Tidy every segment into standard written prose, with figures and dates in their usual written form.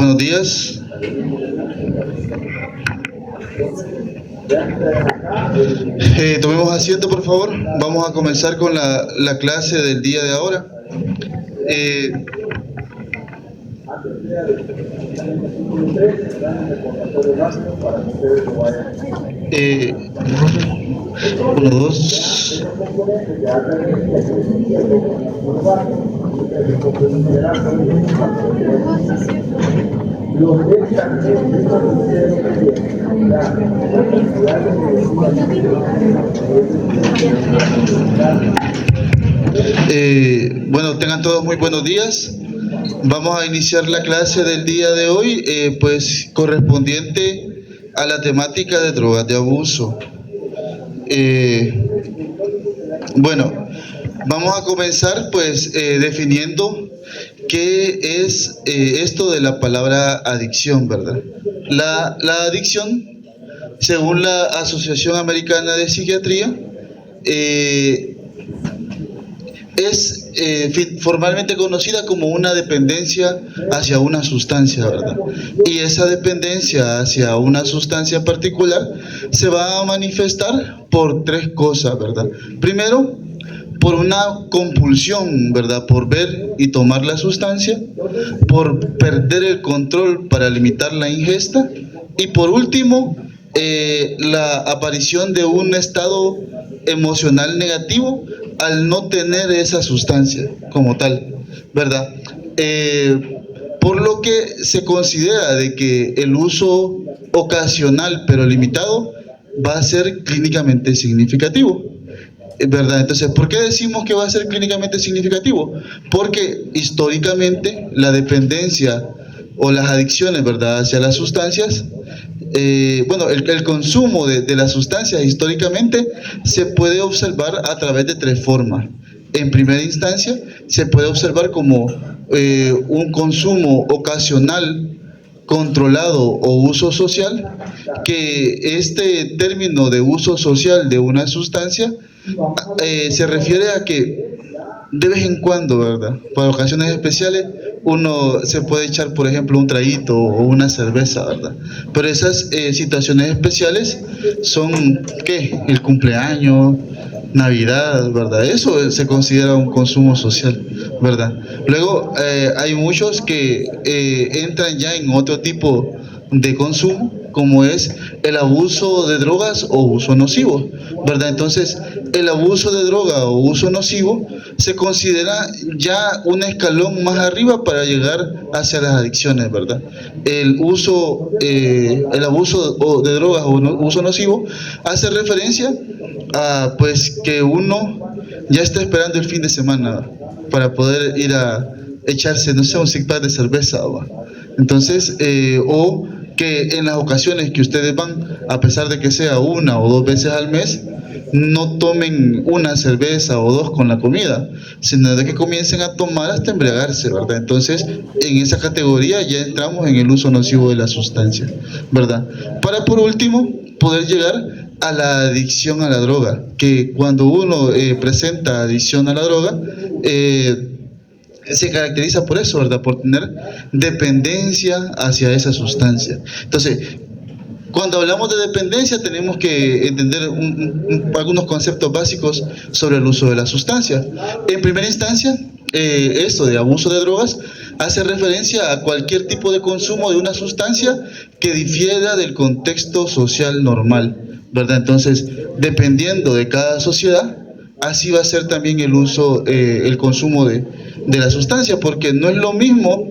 Buenos días. Tomemos asiento, por favor. Vamos a comenzar con la clase del día de ahora. Uno, dos. Bueno, tengan todos muy buenos días. Vamos a iniciar la clase del día de hoy, pues correspondiente a la temática de drogas de abuso. Bueno, vamos a comenzar pues definiendo qué es esto de la palabra adicción, ¿verdad? La adicción, según la Asociación Americana de Psiquiatría, es formalmente conocida como una dependencia hacia una sustancia, ¿verdad? Y esa dependencia hacia una sustancia particular se va a manifestar por tres cosas, ¿verdad? Primero, por una compulsión, ¿verdad? Por ver y tomar la sustancia, por perder el control para limitar la ingesta, y por último, la aparición de un estado emocional negativo al no tener esa sustancia como tal, ¿verdad? Por lo que se considera de que el uso ocasional pero limitado va a ser clínicamente significativo, ¿verdad? Entonces, ¿por qué decimos que va a ser clínicamente significativo? Porque históricamente la dependencia o las adicciones, ¿verdad?, hacia las sustancias, el consumo de las sustancias históricamente se puede observar a través de tres formas. En primera instancia, se puede observar como un consumo ocasional, controlado o uso social, que este término de uso social de una sustancia se refiere a que de vez en cuando, ¿verdad?, para ocasiones especiales, uno se puede echar, por ejemplo, un traguito o una cerveza, ¿verdad? Pero esas situaciones especiales son, ¿qué? El cumpleaños, Navidad, ¿verdad? Eso se considera un consumo social, ¿verdad? Luego, hay muchos que entran ya en otro tipo de consumo, como es el abuso de drogas o uso nocivo, ¿verdad? Entonces, el abuso de droga o uso nocivo se considera ya un escalón más arriba para llegar hacia las adicciones, ¿verdad? El abuso de drogas o uso nocivo hace referencia a pues que uno ya está esperando el fin de semana para poder ir a echarse, no sé, un six-pack de cerveza, ¿va? Entonces, o que en las ocasiones que ustedes van, a pesar de que sea una o dos veces al mes, no tomen una cerveza o dos con la comida, sino de que comiencen a tomar hasta embriagarse, ¿verdad? Entonces, en esa categoría ya entramos en el uso nocivo de la sustancia, ¿verdad? Para, por último, poder llegar a la adicción a la droga, que cuando uno presenta adicción a la droga, se caracteriza por eso, ¿verdad? Por tener dependencia hacia esa sustancia. Entonces, cuando hablamos de dependencia tenemos que entender algunos conceptos básicos sobre el uso de la sustancia. En primera instancia, esto de abuso de drogas hace referencia a cualquier tipo de consumo de una sustancia que difiera del contexto social normal, ¿verdad? Entonces, dependiendo de cada sociedad, así va a ser también el uso, el consumo de la sustancia, porque no es lo mismo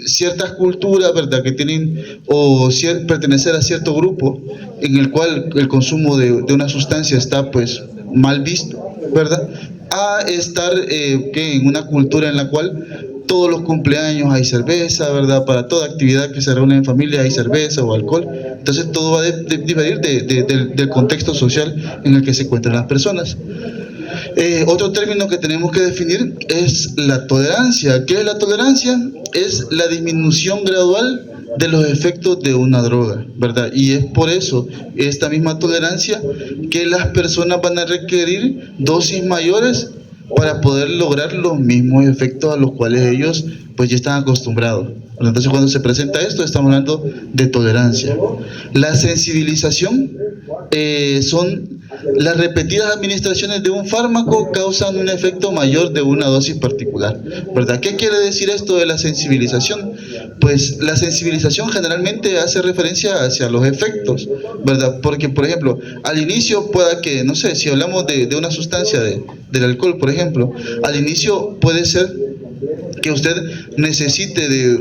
ciertas culturas, ¿verdad?, que tienen o pertenecer a cierto grupo en el cual el consumo de una sustancia está pues mal visto, ¿verdad?, a estar en una cultura en la cual todos los cumpleaños hay cerveza, ¿verdad? Para toda actividad que se reúne en familia hay cerveza o alcohol. Entonces todo va a diferir del contexto social en el que se encuentran las personas. Otro término que tenemos que definir es la tolerancia. ¿Qué es la tolerancia? Es la disminución gradual de los efectos de una droga, ¿verdad? Y es por eso, esta misma tolerancia, que las personas van a requerir dosis mayores para poder lograr los mismos efectos a los cuales ellos pues ya están acostumbrados. Entonces cuando se presenta esto estamos hablando de tolerancia. La sensibilización son las repetidas administraciones de un fármaco causan un efecto mayor de una dosis particular, ¿verdad? ¿Qué quiere decir esto de la sensibilización? Pues la sensibilización generalmente hace referencia hacia los efectos, ¿verdad? Porque, por ejemplo, al inicio pueda que, no sé, si hablamos de una sustancia del alcohol, por ejemplo, al inicio puede ser que usted necesite de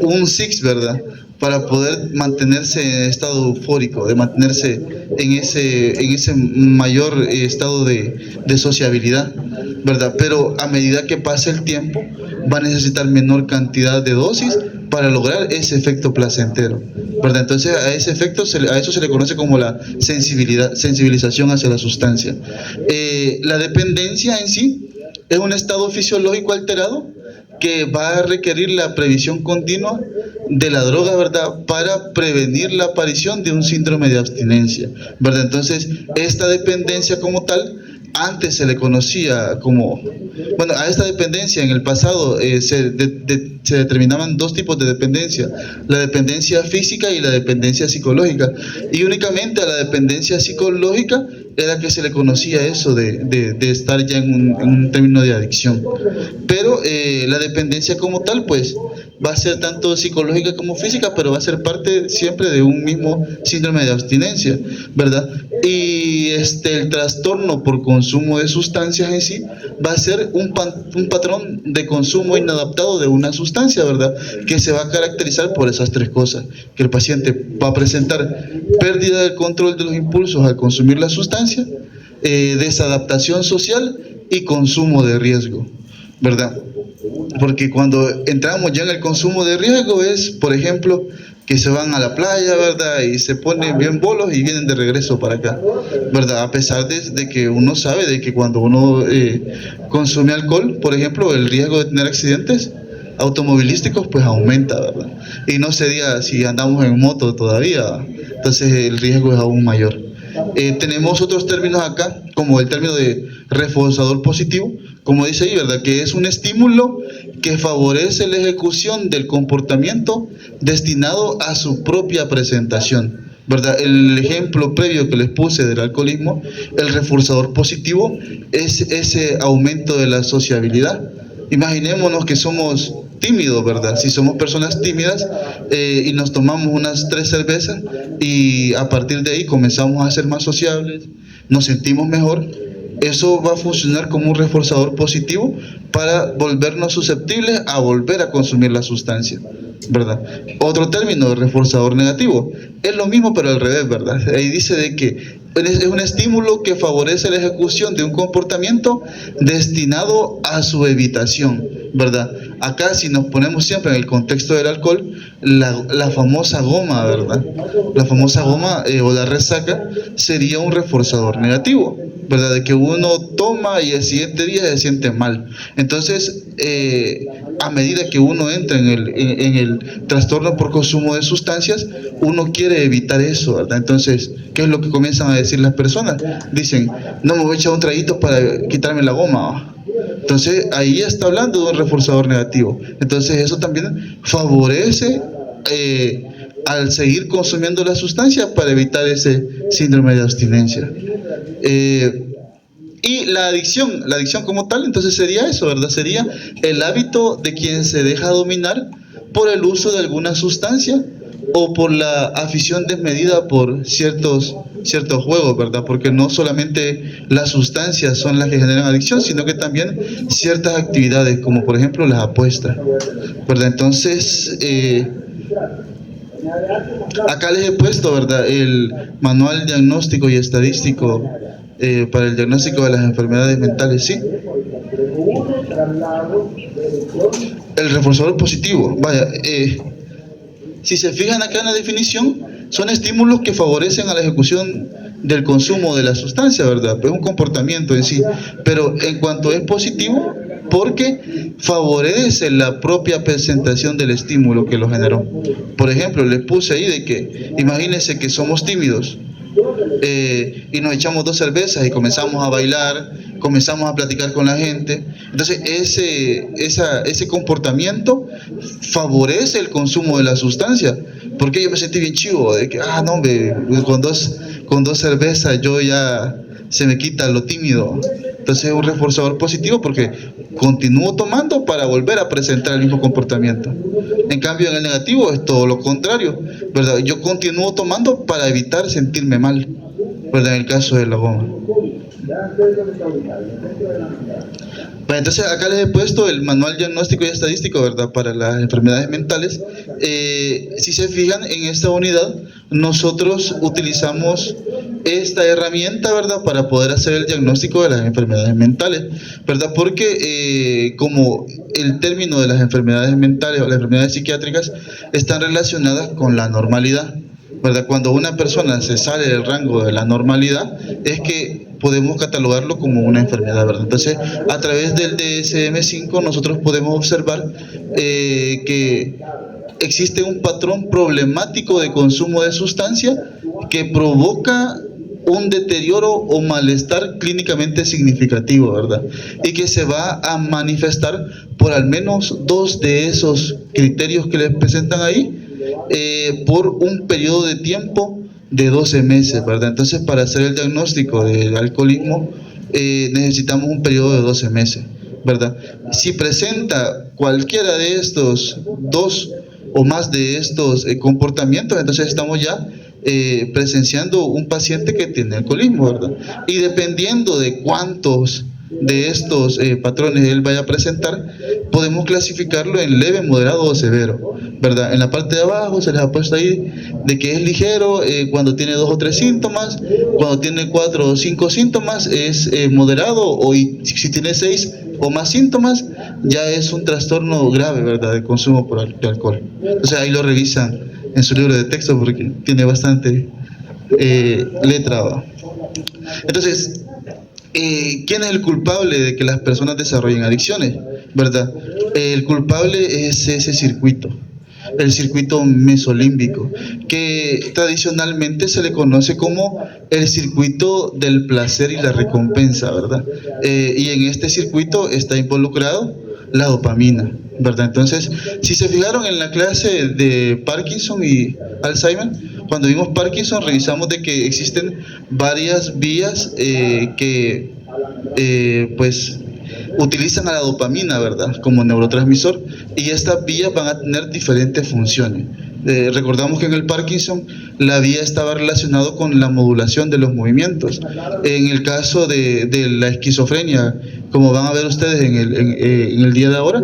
un Six, ¿verdad?, para poder mantenerse en estado eufórico, de mantenerse en ese mayor estado de sociabilidad, ¿verdad? Pero a medida que pase el tiempo, va a necesitar menor cantidad de dosis para lograr ese efecto placentero, ¿verdad? Entonces a ese efecto, a eso se le conoce como la sensibilización hacia la sustancia. La dependencia en sí es un estado fisiológico alterado que va a requerir la previsión continua de la droga, ¿verdad?, para prevenir la aparición de un síndrome de abstinencia, ¿verdad? Entonces, esta dependencia como tal, antes se le conocía como, bueno, a esta dependencia en el pasado se determinaban dos tipos de dependencia, la dependencia física y la dependencia psicológica, y únicamente a la dependencia psicológica era que se le conocía eso de estar ya en un término de adicción. Pero la dependencia como tal, pues, va a ser tanto psicológica como física, pero va a ser parte siempre de un mismo síndrome de abstinencia, ¿verdad? Y el trastorno por consumo de sustancias en sí va a ser un patrón de consumo inadaptado de una sustancia, ¿verdad?, que se va a caracterizar por esas tres cosas, que el paciente va a presentar pérdida del control de los impulsos al consumir la sustancia, desadaptación social y consumo de riesgo, ¿verdad? Porque cuando entramos ya en el consumo de riesgo es, por ejemplo, que se van a la playa, ¿verdad?, y se ponen bien bolos y vienen de regreso para acá, ¿verdad? A pesar de que uno sabe de que cuando uno consume alcohol, por ejemplo, el riesgo de tener accidentes automovilísticos pues aumenta, ¿verdad? Y no se diga si andamos en moto todavía, entonces el riesgo es aún mayor. Tenemos otros términos acá, como el término de reforzador positivo, como dice ahí, ¿verdad?, que es un estímulo que favorece la ejecución del comportamiento destinado a su propia presentación, ¿verdad? El ejemplo previo que les puse del alcoholismo, el reforzador positivo es ese aumento de la sociabilidad. Imaginémonos que somos tímidos, ¿verdad? Si somos personas tímidas y nos tomamos unas 3 cervezas y a partir de ahí comenzamos a ser más sociables, nos sentimos mejor, eso va a funcionar como un reforzador positivo para volvernos susceptibles a volver a consumir la sustancia, ¿verdad? Otro término, reforzador negativo, es lo mismo pero al revés, ¿verdad? Ahí dice de que es un estímulo que favorece la ejecución de un comportamiento destinado a su evitación, ¿verdad? Acá, si nos ponemos siempre en el contexto del alcohol, la famosa goma, ¿verdad? La famosa goma o la resaca sería un reforzador negativo, ¿verdad? De que uno toma y el siguiente día se siente mal. Entonces, a medida que uno entra en el trastorno por consumo de sustancias, uno quiere evitar eso, ¿verdad? Entonces, ¿qué es lo que comienzan a decir las personas? Dicen, no, me voy a echar un traguito para quitarme la goma. Entonces, ahí ya está hablando de un reforzador negativo. Entonces, eso también favorece al seguir consumiendo la sustancia para evitar ese síndrome de abstinencia. Y la adicción como tal, entonces sería eso, ¿verdad? Sería el hábito de quien se deja dominar por el uso de alguna sustancia o por la afición desmedida por ciertos juegos, ¿verdad? Porque no solamente las sustancias son las que generan adicción, sino que también ciertas actividades, como por ejemplo las apuestas, ¿verdad? Entonces, acá les he puesto, ¿verdad?, el manual diagnóstico y estadístico para el diagnóstico de las enfermedades mentales, ¿sí? El reforzador positivo, vaya, si se fijan acá en la definición, son estímulos que favorecen a la ejecución del consumo de la sustancia, ¿verdad? Es un comportamiento en sí, pero en cuanto es positivo, porque favorece la propia presentación del estímulo que lo generó. Por ejemplo, les puse ahí de que, imagínense que somos tímidos, y nos echamos 2 cervezas y comenzamos a bailar, comenzamos a platicar con la gente. Entonces ese comportamiento favorece el consumo de la sustancia, porque yo me sentí bien chivo, de que, no hombre, con dos cervezas yo ya se me quita lo tímido. Entonces es un reforzador positivo porque continúo tomando para volver a presentar el mismo comportamiento. En cambio, en el negativo es todo lo contrario, ¿verdad? Yo continúo tomando para evitar sentirme mal, ¿verdad? En el caso de la goma. Bueno, entonces acá les he puesto el manual diagnóstico y estadístico, ¿verdad?, para las enfermedades mentales. Si se fijan, en esta unidad nosotros utilizamos esta herramienta, ¿verdad?, para poder hacer el diagnóstico de las enfermedades mentales, ¿verdad? Porque como el término de las enfermedades mentales o las enfermedades psiquiátricas están relacionadas con la normalidad, ¿verdad? Cuando una persona se sale del rango de la normalidad, es que podemos catalogarlo como una enfermedad, ¿verdad? Entonces, a través del DSM-5 nosotros podemos observar que existe un patrón problemático de consumo de sustancia que provoca un deterioro o malestar clínicamente significativo, ¿verdad? Y que se va a manifestar por al menos 2 de esos criterios que les presentan ahí, por un periodo de tiempo de 12 meses, ¿verdad? Entonces, para hacer el diagnóstico del alcoholismo, necesitamos un periodo de 12 meses, ¿verdad? Si presenta cualquiera de estos 2 o más de estos comportamientos, entonces estamos ya presenciando un paciente que tiene alcoholismo, ¿verdad? Y dependiendo de cuántos de estos patrones él vaya a presentar, podemos clasificarlo en leve, moderado o severo, ¿verdad? En la parte de abajo se les ha puesto ahí de que es ligero cuando tiene 2 o 3 síntomas, cuando tiene 4 o 5 síntomas es moderado, o si tiene 6 o más síntomas ya es un trastorno grave, ¿verdad?, de consumo de alcohol. Entonces ahí lo revisan en su libro de texto porque tiene bastante letra, ¿va? Entonces, ¿quién es el culpable de que las personas desarrollen adicciones, verdad? El culpable es ese circuito, el circuito mesolímbico, que tradicionalmente se le conoce como el circuito del placer y la recompensa, ¿verdad? Y en este circuito está involucrado la dopamina, ¿verdad? Entonces, si se fijaron en la clase de Parkinson y Alzheimer, cuando vimos Parkinson revisamos de que existen varias vías que pues utilizan a la dopamina, ¿verdad?, como neurotransmisor, y estas vías van a tener diferentes funciones. Recordamos que en el Parkinson la vía estaba relacionada con la modulación de los movimientos. En el caso de la esquizofrenia, como van a ver ustedes en el día de ahora,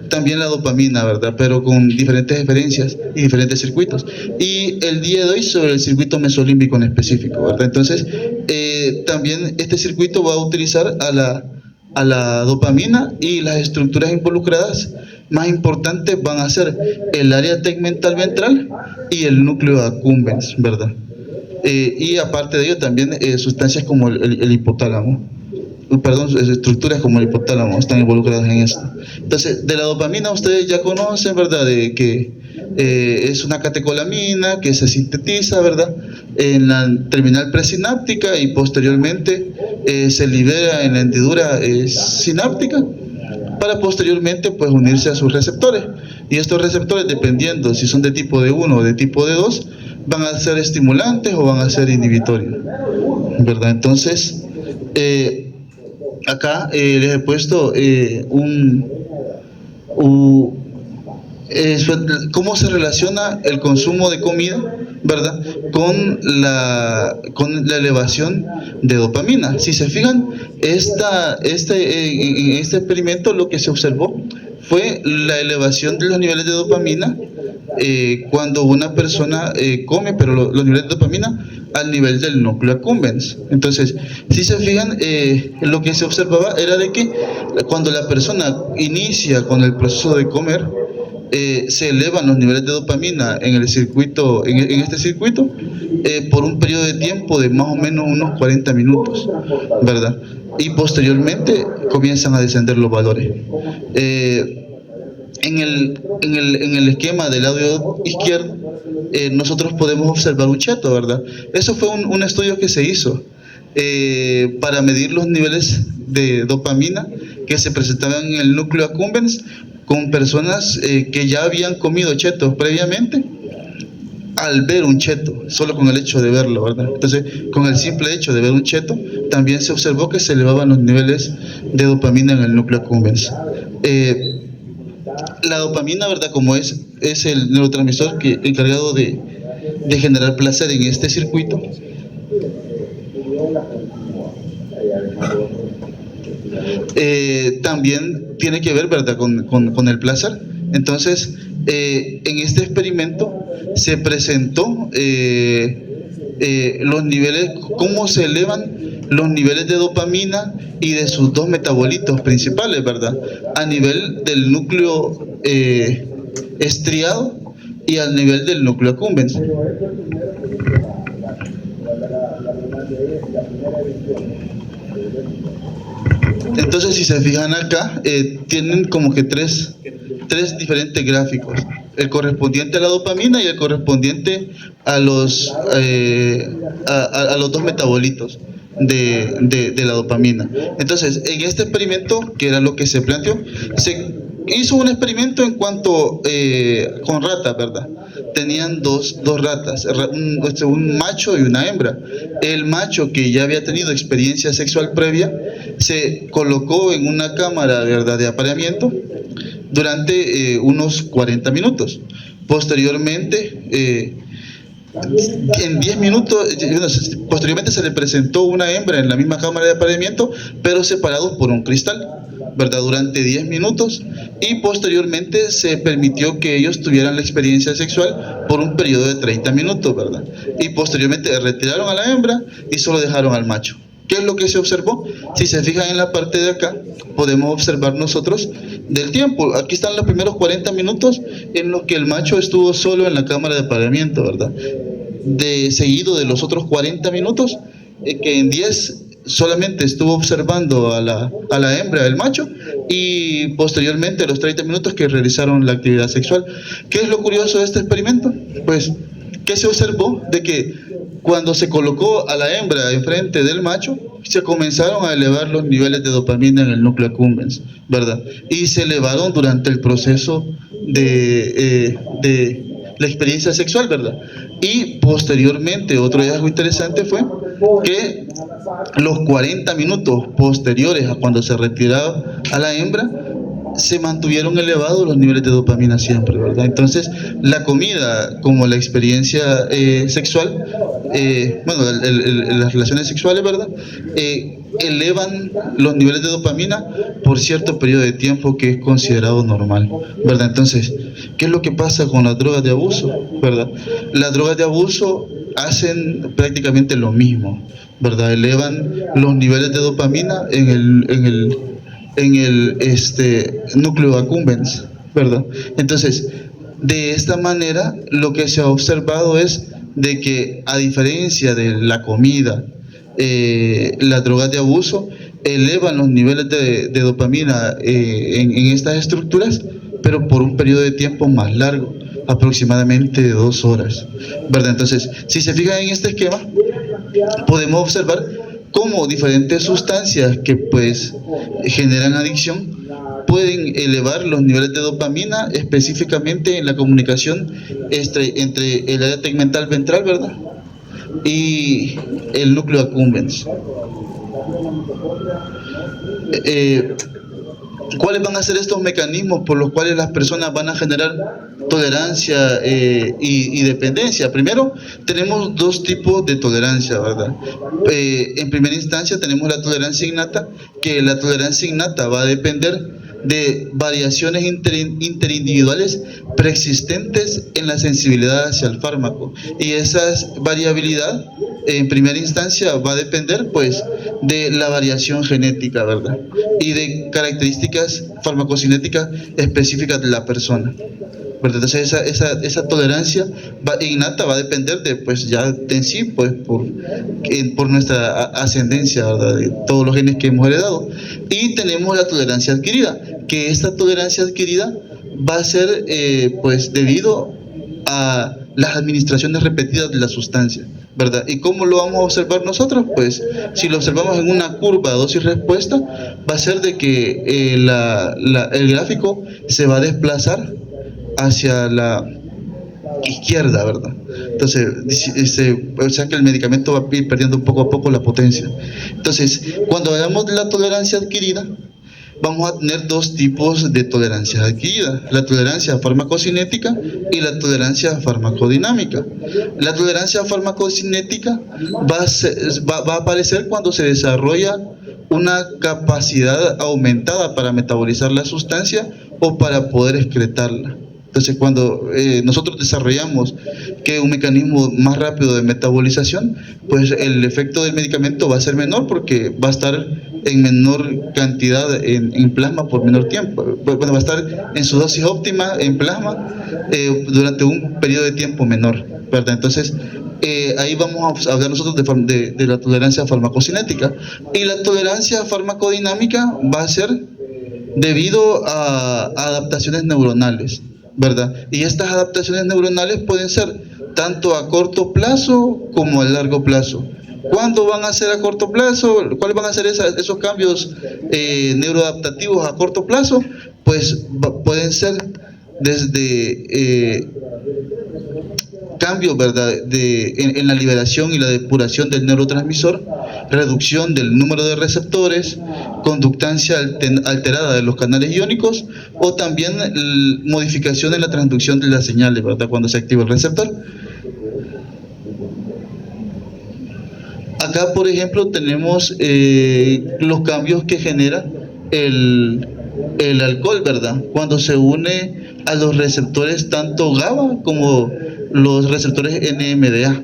también la dopamina, ¿verdad?, pero con diferentes diferencias y diferentes circuitos. Y el día de hoy sobre el circuito mesolímbico en específico, ¿verdad? Entonces, también este circuito va a utilizar a la dopamina, y las estructuras involucradas más importantes van a ser el área tegmental ventral y el núcleo accumbens, ¿verdad? Y aparte de ello también sustancias como el hipotálamo, perdón, estructuras como el hipotálamo están involucradas en esto. Entonces, de la dopamina ustedes ya conocen, ¿verdad?, de que es una catecolamina que se sintetiza, ¿verdad?, en la terminal presináptica y posteriormente se libera en la hendidura sináptica para posteriormente pues unirse a sus receptores, y estos receptores, dependiendo si son de tipo D1 o de tipo D2, van a ser estimulantes o van a ser inhibitorios, ¿verdad? Entonces acá les he puesto cómo se relaciona el consumo de comida, ¿verdad?, con la elevación de dopamina. Si se fijan, en este experimento lo que se observó fue la elevación de los niveles de dopamina cuando una persona come, pero los niveles de dopamina al nivel del núcleo accumbens. Entonces, si se fijan, lo que se observaba era de que cuando la persona inicia con el proceso de comer, se elevan los niveles de dopamina en el circuito, en este circuito, por un periodo de tiempo de más o menos unos 40 minutos, ¿verdad? Y posteriormente comienzan a descender los valores. en el esquema del lado izquierdo, nosotros podemos observar un cheto, ¿verdad? Eso fue un estudio que se hizo para medir los niveles de dopamina que se presentaban en el núcleo accumbens con personas que ya habían comido chetos previamente. Al ver un cheto, solo con el hecho de verlo, ¿verdad? Entonces, con el simple hecho de ver un cheto, también se observó que se elevaban los niveles de dopamina en el núcleo accumbens. La dopamina, ¿verdad? Como es el neurotransmisor encargado de generar placer en este circuito, también tiene que ver, ¿verdad?, con el placer. Entonces, en este experimento se presentó los niveles, cómo se elevan los niveles de dopamina y de sus dos metabolitos principales, ¿verdad?, a nivel del núcleo estriado y al nivel del núcleo accumbens. Entonces, si se fijan acá, tienen como que tres diferentes gráficos: el correspondiente a la dopamina y el correspondiente a los dos metabolitos de la dopamina. Entonces, en este experimento, que era lo que se planteó, se hizo un experimento en cuanto con ratas, ¿verdad? Tenían dos ratas, un macho y una hembra. El macho, que ya había tenido experiencia sexual previa, se colocó en una cámara, ¿verdad?, de apareamiento durante unos 40 minutos. Posteriormente, en 10 minutos, posteriormente se le presentó una hembra en la misma cámara de apareamiento, pero separados por un cristal, ¿verdad?, durante 10 minutos, y posteriormente se permitió que ellos tuvieran la experiencia sexual por un periodo de 30 minutos, ¿verdad? Y posteriormente retiraron a la hembra y solo dejaron al macho. ¿Qué es lo que se observó? Si se fijan en la parte de acá, podemos observar nosotros del tiempo. Aquí están los primeros 40 minutos en los que el macho estuvo solo en la cámara de apareamiento, ¿verdad? Seguido de los otros 40 minutos, que en 10 solamente estuvo observando a la hembra, el macho, y posteriormente los 30 minutos que realizaron la actividad sexual. ¿Qué es lo curioso de este experimento? Pues que se observó de que cuando se colocó a la hembra enfrente del macho, se comenzaron a elevar los niveles de dopamina en el núcleo accumbens, ¿verdad? Y se elevaron durante el proceso de la experiencia sexual, ¿verdad? Y posteriormente, otro hallazgo interesante fue que los 40 minutos posteriores a cuando se retiraba a la hembra, se mantuvieron elevados los niveles de dopamina siempre, ¿verdad? Entonces, la comida como la experiencia sexual, las relaciones sexuales, ¿verdad?, elevan los niveles de dopamina por cierto periodo de tiempo que es considerado normal, ¿verdad? Entonces, ¿qué es lo que pasa con las drogas de abuso, ¿verdad? Las drogas de abuso hacen prácticamente lo mismo, ¿verdad? Elevan los niveles de dopamina en el núcleo accumbens, ¿verdad? Entonces, de esta manera, lo que se ha observado es de que, a diferencia de la comida, las drogas de abuso elevan los niveles de dopamina en estas estructuras, pero por un periodo de tiempo más largo, aproximadamente de 2 horas, ¿verdad? Entonces, si se fijan en este esquema, podemos observar cómo diferentes sustancias que pues generan adicción pueden elevar los niveles de dopamina, específicamente en la comunicación entre el área tegmental ventral, ¿verdad?, y el núcleo accumbens. ¿Cuáles van a ser estos mecanismos por los cuales las personas van a generar tolerancia y dependencia? Primero, tenemos dos tipos de tolerancia, ¿verdad? En primera instancia tenemos la tolerancia innata, que la tolerancia innata va a depender de variaciones interindividuales preexistentes en la sensibilidad hacia el fármaco, y esa variabilidad en primera instancia va a depender pues de la variación genética, ¿verdad?, y de características farmacocinéticas específicas de la persona, ¿verdad? Entonces esa tolerancia innata va a depender de pues ya en sí pues por nuestra ascendencia, ¿verdad?, de todos los genes que hemos heredado. Y tenemos la tolerancia adquirida, que esta tolerancia adquirida va a ser pues debido a las administraciones repetidas de la sustancia, ¿verdad? ¿Y cómo lo vamos a observar nosotros? Pues si lo observamos en una curva dosis-respuesta, va a ser de que el gráfico se va a desplazar hacia la izquierda, ¿verdad? Entonces, o sea que el medicamento va a ir perdiendo poco a poco la potencia. Entonces, cuando veamos la tolerancia adquirida, vamos a tener dos tipos de tolerancia adquirida: la tolerancia farmacocinética y la tolerancia farmacodinámica. La tolerancia farmacocinética va a aparecer cuando se desarrolla una capacidad aumentada para metabolizar la sustancia o para poder excretarla. Entonces, cuando nosotros desarrollamos que un mecanismo más rápido de metabolización, pues el efecto del medicamento va a ser menor porque va a estar en menor cantidad en plasma por menor tiempo. Bueno, va a estar en su dosis óptima en plasma durante un periodo de tiempo menor, ¿verdad? Entonces, ahí vamos a hablar nosotros de la tolerancia farmacocinética. Y la tolerancia farmacodinámica va a ser debido a adaptaciones neuronales, ¿verdad? Y estas adaptaciones neuronales pueden ser tanto a corto plazo como a largo plazo. ¿Cuándo van a ser a corto plazo? ¿Cuáles van a ser esos cambios neuroadaptativos a corto plazo? Pues pueden ser desde cambios, ¿verdad?, en la liberación y la depuración del neurotransmisor, reducción del número de receptores, conductancia alterada de los canales iónicos, o también modificación en la transducción de las señales, ¿verdad?, cuando se activa el receptor. Acá, por ejemplo, tenemos los cambios que genera el alcohol, ¿verdad?, cuando se une a los receptores tanto GABA como los receptores NMDA,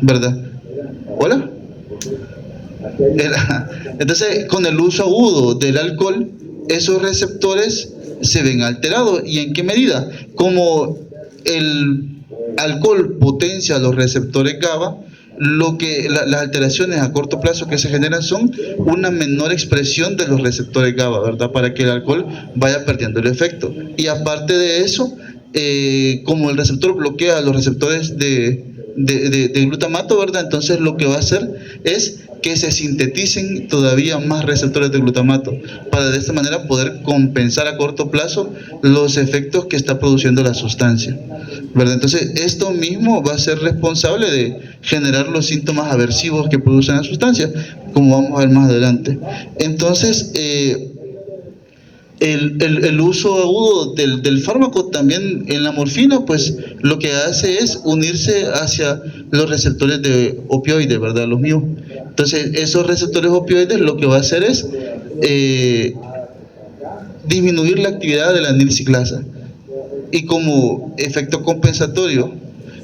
¿verdad? ¿Hola? Entonces, con el uso agudo del alcohol, esos receptores se ven alterados. ¿Y en qué medida? Como el alcohol potencia los receptores GABA, las alteraciones a corto plazo que se generan son una menor expresión de los receptores GABA, ¿verdad?, para que el alcohol vaya perdiendo el efecto. Y aparte de eso, como el receptor bloquea los receptores de glutamato, ¿verdad?, entonces lo que va a hacer es que se sinteticen todavía más receptores de glutamato, para de esta manera poder compensar a corto plazo los efectos que está produciendo la sustancia, ¿verdad? Entonces, esto mismo va a ser responsable de generar los síntomas aversivos que producen la sustancia, como vamos a ver más adelante. Entonces, el uso agudo del fármaco también en la morfina, pues lo que hace es unirse hacia los receptores de opioides, ¿verdad?, los mu. Entonces, esos receptores opioides lo que va a hacer es disminuir la actividad de la anilciclasa. Y como efecto compensatorio,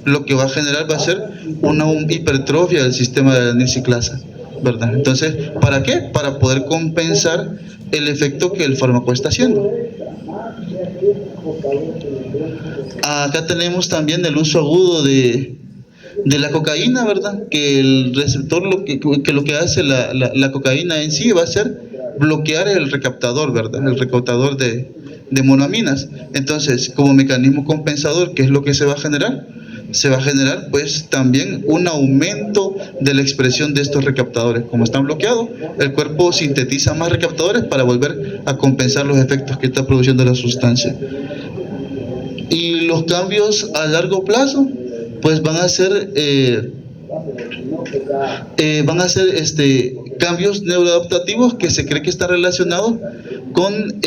lo que va a generar va a ser una hipertrofia del sistema de la anilciclasa, ¿verdad? Entonces, ¿para qué? Para poder compensar el efecto que el fármaco está haciendo. Acá tenemos también el uso agudo de la cocaína, ¿verdad? Que el receptor lo que hace la cocaína en sí va a ser bloquear el recaptador, ¿verdad?, el recaptador de monoaminas. Entonces, como mecanismo compensador, ¿qué es lo que se va a generar? Se va a generar pues también un aumento de la expresión de estos recaptadores. Como están bloqueados, el cuerpo sintetiza más recaptadores para volver a compensar los efectos que está produciendo la sustancia. Y los cambios a largo plazo pues van a ser cambios neuroadaptativos que se cree que están relacionados con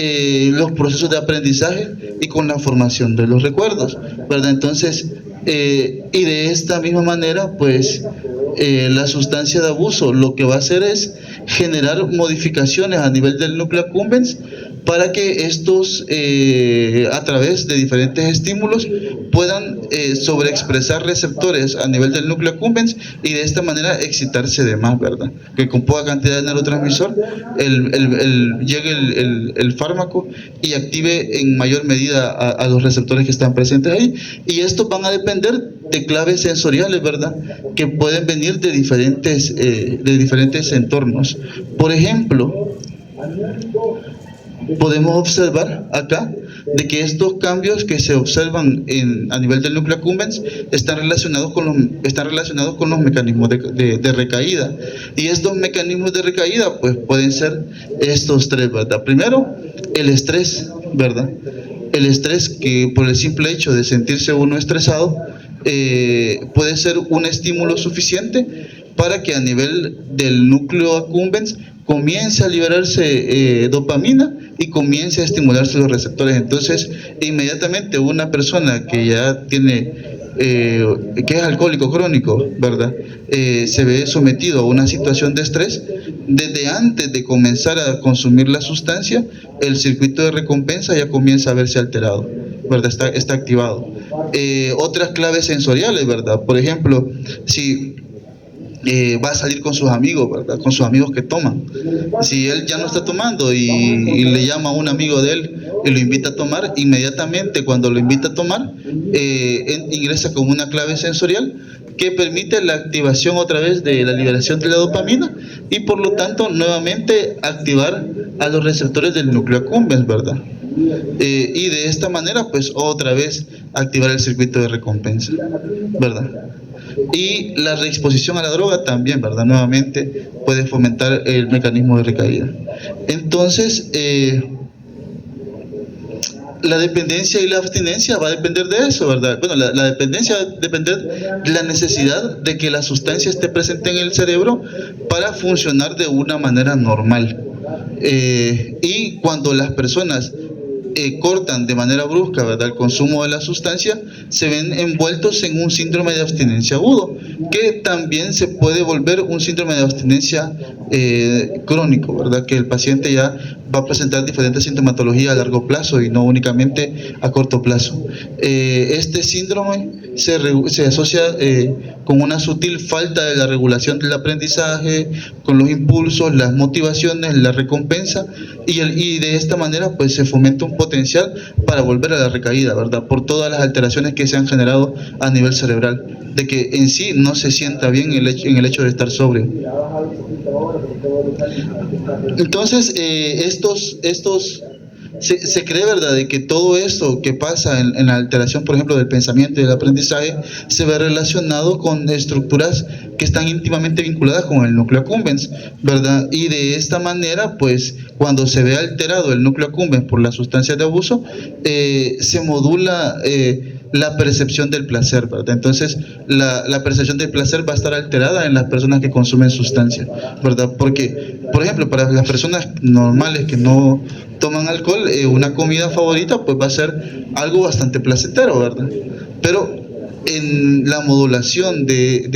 los procesos de aprendizaje y con la formación de los recuerdos, ¿verdad? Entonces, y de esta misma manera, pues la sustancia de abuso lo que va a hacer es generar modificaciones a nivel del núcleo accumbens para que estos, a través de diferentes estímulos, puedan sobreexpresar receptores a nivel del núcleo accumbens y de esta manera excitarse de más, ¿verdad? Que con poca cantidad de neurotransmisor llegue el fármaco y active en mayor medida a los receptores que están presentes ahí. Y estos van a depender de claves sensoriales, ¿verdad?, que pueden venir de diferentes entornos. Por ejemplo, podemos observar acá de que estos cambios que se observan a nivel del núcleo accumbens están relacionados con los mecanismos de recaída. Y estos mecanismos de recaída pues pueden ser estos tres, ¿verdad? Primero, el estrés, ¿verdad? El estrés, que por el simple hecho de sentirse uno estresado, puede ser un estímulo suficiente para que a nivel del núcleo accumbens comience a liberarse dopamina y comience a estimularse los receptores. Entonces, inmediatamente una persona que ya tiene, que es alcohólico crónico, ¿verdad? Se ve sometido a una situación de estrés. Desde antes de comenzar a consumir la sustancia, el circuito de recompensa ya comienza a verse alterado, ¿verdad? Está activado. Otras claves sensoriales, ¿verdad? Por ejemplo, si va a salir con sus amigos, ¿verdad? Con sus amigos que toman. Si él ya no está tomando y le llama a un amigo de él y lo invita a tomar, inmediatamente cuando lo invita a tomar, ingresa con una clave sensorial que permite la activación otra vez de la liberación de la dopamina y por lo tanto nuevamente activar a los receptores del núcleo accumbens, ¿verdad? Y de esta manera pues otra vez activar el circuito de recompensa, ¿verdad? Y la reexposición a la droga también, ¿verdad? Nuevamente puede fomentar el mecanismo de recaída. Entonces, la dependencia y la abstinencia va a depender de eso, ¿verdad? Bueno, la dependencia va a depender de la necesidad de que la sustancia esté presente en el cerebro para funcionar de una manera normal. Y cuando las personas cortan de manera brusca, ¿verdad?, el consumo de la sustancia, se ven envueltos en un síndrome de abstinencia agudo, que también se puede volver un síndrome de abstinencia crónico, ¿verdad?, que el paciente ya va a presentar diferentes sintomatologías a largo plazo y no únicamente a corto plazo. Este síndrome se asocia con una sutil falta de la regulación del aprendizaje, con los impulsos, las motivaciones, la recompensa, y de esta manera pues se fomenta un potencial para volver a la recaída, ¿verdad?, por todas las alteraciones que se han generado a nivel cerebral, de que en sí no se sienta bien en el hecho de estar sobrio. Entonces, se cree, ¿verdad?, de que todo esto que pasa en la alteración, por ejemplo, del pensamiento y del aprendizaje, se ve relacionado con estructuras que están íntimamente vinculadas con el núcleo accumbens, ¿verdad? Y de esta manera, pues, cuando se ve alterado el núcleo accumbens por las sustancias de abuso, se modula la percepción del placer, ¿verdad? Entonces, la percepción del placer va a estar alterada en las personas que consumen sustancias, ¿verdad? Porque, por ejemplo, para las personas normales que no toman alcohol, una comida favorita pues va a ser algo bastante placentero, ¿verdad? Pero en la modulación de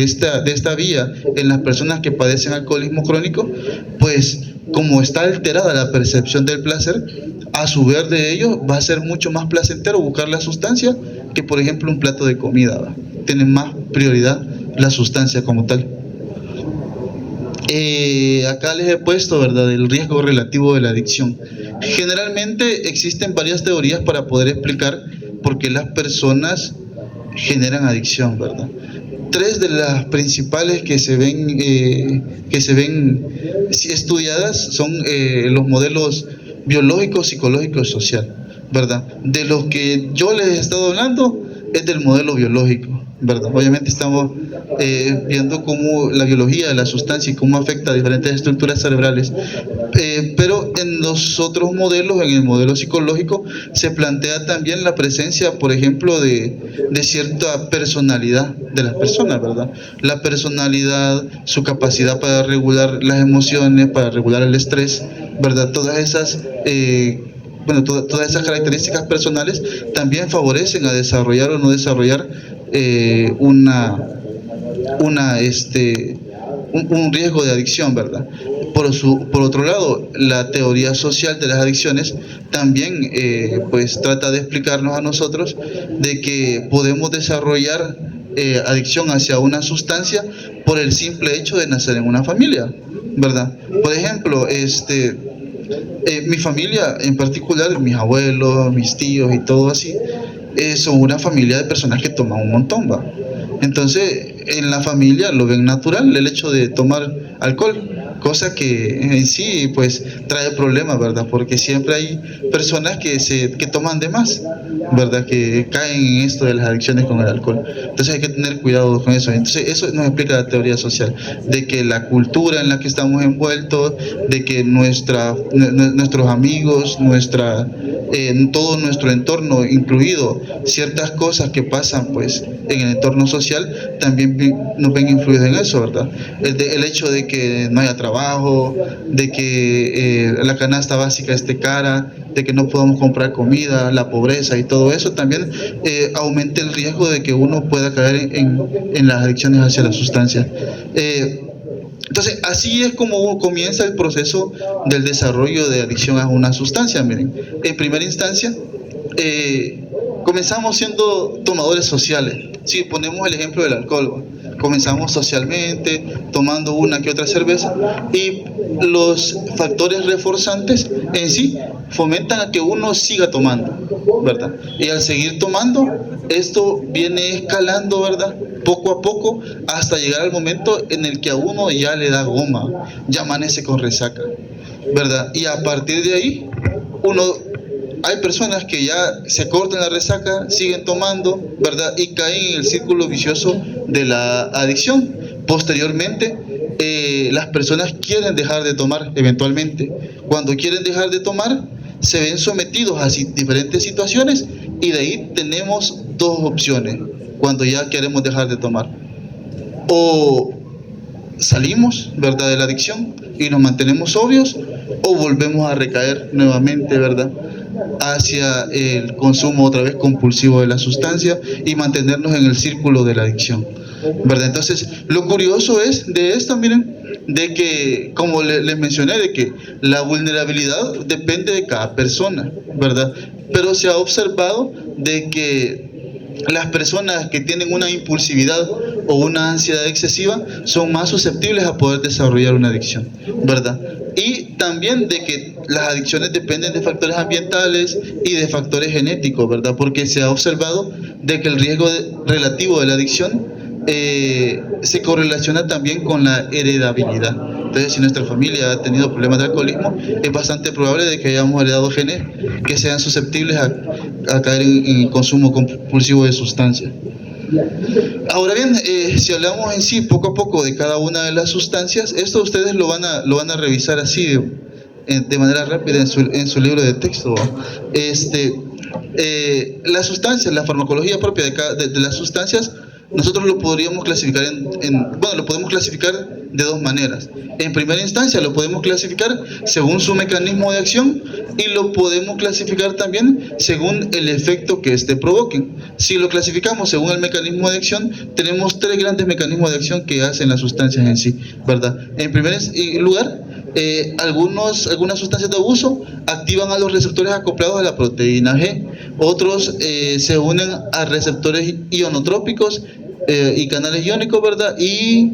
esta vía en las personas que padecen alcoholismo crónico, pues como está alterada la percepción del placer, a su vez de ellos va a ser mucho más placentero buscar la sustancia que, por ejemplo, un plato de comida, ¿verdad? Tiene más prioridad la sustancia como tal. Acá les he puesto, ¿verdad?, el riesgo relativo de la adicción. Generalmente existen varias teorías para poder explicar por qué las personas generan adicción, ¿verdad? Tres de las principales que se ven estudiadas son los modelos biológico, psicológico y social, ¿verdad? De los que yo les he estado hablando es del modelo biológico, ¿verdad? Obviamente estamos viendo cómo la biología de la sustancia y cómo afecta a diferentes estructuras cerebrales, pero en los otros modelos, en el modelo psicológico, se plantea también la presencia, por ejemplo, de cierta personalidad de las personas, ¿verdad? La personalidad, su capacidad para regular las emociones, para regular el estrés, ¿verdad? Todas esas todas esas características personales también favorecen a desarrollar o no desarrollar un riesgo de adicción, ¿verdad? Por otro lado, la teoría social de las adicciones también pues trata de explicarnos a nosotros de que podemos desarrollar adicción hacia una sustancia por el simple hecho de nacer en una familia, ¿verdad? Por ejemplo, mi familia en particular, mis abuelos, mis tíos y todo así, son una familia de personas que toman un montón, ¿va? Entonces, en la familia lo ven natural el hecho de tomar alcohol. cosa que en sí pues trae problemas, ¿verdad? Porque siempre hay personas que toman de más, ¿verdad? Que caen en esto de las adicciones con el alcohol. Entonces hay que tener cuidado con eso. Entonces eso nos explica la teoría social, de que la cultura en la que estamos envueltos, de que nuestros amigos, todo nuestro entorno, incluido ciertas cosas que pasan pues en el entorno social, también nos ven influidos en eso, ¿verdad? El hecho de que no haya trabajo, de que la canasta básica esté cara, de que no podamos comprar comida, la pobreza y todo eso también aumenta el riesgo de que uno pueda caer en las adicciones hacia la sustancia. Entonces, así es como comienza el proceso del desarrollo de adicción a una sustancia. Miren, en primera instancia, comenzamos siendo tomadores sociales. Si ponemos el ejemplo del alcohol, comenzamos socialmente, tomando una que otra cerveza, y los factores reforzantes en sí fomentan a que uno siga tomando, ¿verdad? Y al seguir tomando, esto viene escalando, ¿verdad? Poco a poco, hasta llegar al momento en el que a uno ya le da goma, ya amanece con resaca, ¿verdad? Y a partir de ahí, hay personas que ya se cortan la resaca, siguen tomando, ¿verdad? Y caen en el círculo vicioso de la adicción. Posteriormente, las personas quieren dejar de tomar eventualmente. Cuando quieren dejar de tomar, se ven sometidos a diferentes situaciones, y de ahí tenemos dos opciones cuando ya queremos dejar de tomar. O salimos, ¿verdad?, de la adicción y nos mantenemos sobrios, o volvemos a recaer nuevamente, ¿verdad?, hacia el consumo otra vez compulsivo de la sustancia y mantenernos en el círculo de la adicción, ¿verdad? Entonces, lo curioso es de esto, miren, de que, como les mencioné, de que la vulnerabilidad depende de cada persona, ¿verdad? Pero se ha observado de que las personas que tienen una impulsividad o una ansiedad excesiva son más susceptibles a poder desarrollar una adicción, ¿verdad? Y también de que las adicciones dependen de factores ambientales y de factores genéticos, ¿verdad? Porque se ha observado de que el riesgo relativo de la adicción se correlaciona también con la heredabilidad. Entonces, si nuestra familia ha tenido problemas de alcoholismo, es bastante probable de que hayamos heredado genes que sean susceptibles a caer en el consumo compulsivo de sustancias. Ahora bien, si hablamos en sí poco a poco de cada una de las sustancias, esto ustedes lo van a revisar así de manera rápida en su libro de texto. Las sustancias, la farmacología propia de las sustancias, nosotros lo podríamos clasificar lo podemos clasificar de dos maneras. En primera instancia lo podemos clasificar según su mecanismo de acción, y lo podemos clasificar también según el efecto que éste provoque. Si lo clasificamos según el mecanismo de acción, tenemos tres grandes mecanismos de acción que hacen las sustancias en sí, ¿verdad? En primer lugar, algunas sustancias de abuso activan a los receptores acoplados a la proteína G. Otros se unen a receptores ionotrópicos y canales iónicos, ¿verdad? Y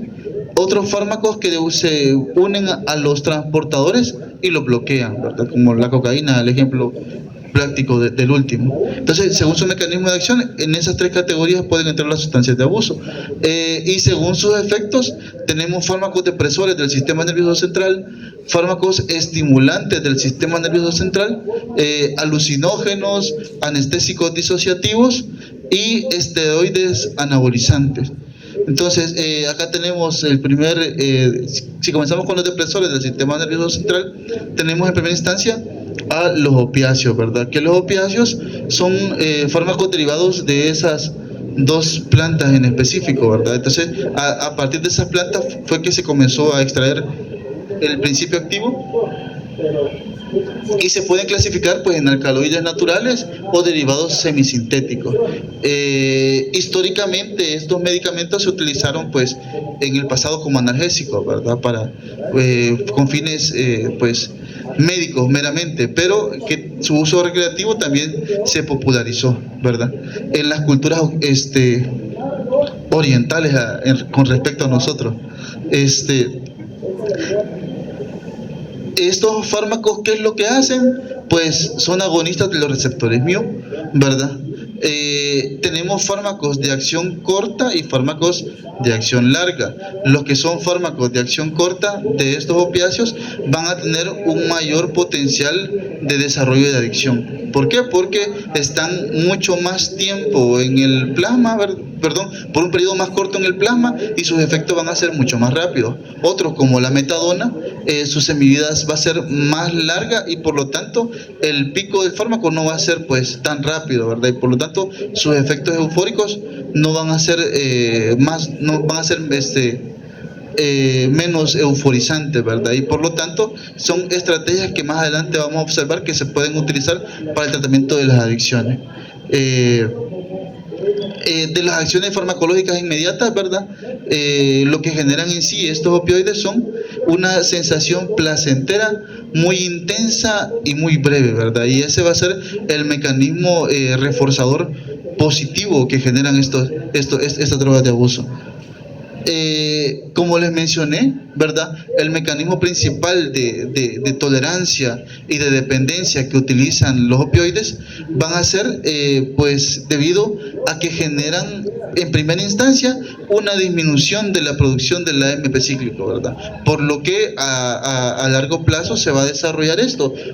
otros fármacos que se unen a los transportadores y los bloquean, ¿verdad? Como la cocaína, el ejemplo práctico del último. Entonces, según su mecanismo de acción, en esas tres categorías pueden entrar las sustancias de abuso. Y según sus efectos, tenemos fármacos depresores del sistema nervioso central, fármacos estimulantes del sistema nervioso central, alucinógenos, anestésicos disociativos y esteroides anabolizantes. Entonces, acá tenemos el primer, si comenzamos con los depresores del sistema nervioso central, tenemos en primera instancia a los opiáceos, ¿verdad? Que los opiáceos son fármacos derivados de esas dos plantas en específico, ¿verdad? Entonces, a partir de esas plantas fue que se comenzó a extraer el principio activo, y se pueden clasificar pues en alcaloides naturales o derivados semisintéticos. Históricamente estos medicamentos se utilizaron pues en el pasado como analgésicos, ¿verdad? Con fines pues médicos meramente, pero que su uso recreativo también se popularizó, ¿verdad? En las culturas orientales con respecto a nosotros. Estos fármacos, ¿qué es lo que hacen? Pues son agonistas de los receptores mu, ¿verdad? Tenemos fármacos de acción corta y fármacos de acción larga. Los que son fármacos de acción corta de estos opiáceos van a tener un mayor potencial de desarrollo de adicción. ¿Por qué? Porque están mucho más tiempo en el plasma, perdón, por un periodo más corto en el plasma, y sus efectos van a ser mucho más rápidos. Otros, como la metadona, su semivida va a ser más larga y por lo tanto el pico del fármaco no va a ser pues tan rápido, ¿verdad? Y por lo tanto sus efectos eufóricos no van a ser no van a ser menos euforizantes, ¿verdad? Y por lo tanto son estrategias que más adelante vamos a observar que se pueden utilizar para el tratamiento de las adicciones. De las acciones farmacológicas inmediatas, ¿verdad? Lo que generan en sí estos opioides son una sensación placentera muy intensa y muy breve, ¿verdad? Y ese va a ser el mecanismo reforzador positivo que generan estas drogas de abuso. Como les mencioné, ¿verdad? El mecanismo principal de tolerancia y de dependencia que utilizan los opioides van a ser pues debido a que generan en primera instancia una disminución de la producción del AMP cíclico, ¿verdad? Por lo que a largo plazo se va a desarrollar